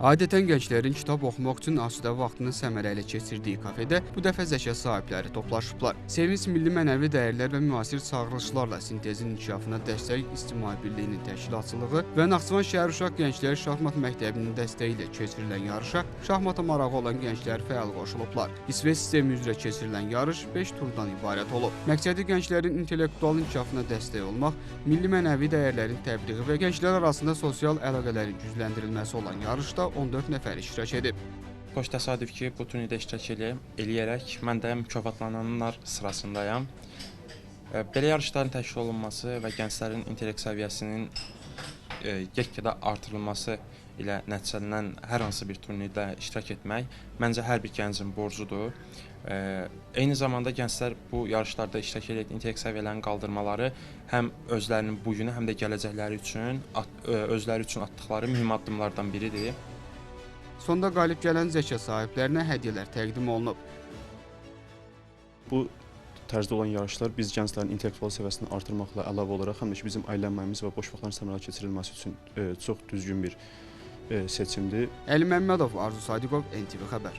Adətən gənclərin kitab oxumaq üçün asudə vaxtını səmərəli keçirdiyi kafedə bu dəfə zəka sahibləri toplaşıblar. Sevinç milli mənəvi dəyərlər və müasir çağırışlarla sintezin inkişafına dəstək İctimai Birliyinin təşkilatçılığı və Naxçıvan şəhər uşaq gəncləri şahmat məktəbinin dəstəyi ilə keçirilən yarışa şahmata marağı olan gənclər fəal qoşulublar. İsveç sistemi üzrə keçirilən yarış 5 turdan ibarət olub. Məqsədi gənclərin intellektual inkişafına dəstək olmaq, milli mənəvi dəyərlərin təbliği və gənclər arasında sosial əlaqələrin gücləndirilməsi olan yarışda 14 nəfər iştirak edib. Xoş təsadüf ki, bu turnirdə iştirak eləyərək mən də mükafatlananlar sırasındayam. Belə yarışların təşkil olunması və gənclərin intellekt səviyyəsinin get-gedə artırılması ilə nəticələnən hər hansı bir turnirdə iştirak etmək məncə hər bir gəncin borcudur. Eyni zamanda gənclər bu yarışlarda iştirak edərək intellekt səviyyələrini qaldırmaları həm özlərinin bugünü, həm də gələcəkləri üçün, özləri üçün atdıqları mühüm addımlardan biridir. Sonda qalib gələn zəka sahiblərinə hədiyyələr təqdim olunub. Bu tərzdə olan yarışlar biz gənclərin intellektual səviyyəsini artırmaqla əlavə olaraq həm də ki, bizim əylənməyimiz və boş vaxtların səmərəli keçirilməsi üçün çox düzgün bir seçimdir. Əli Məmmədov, Arzu Sadiqov, NTV Xəbər.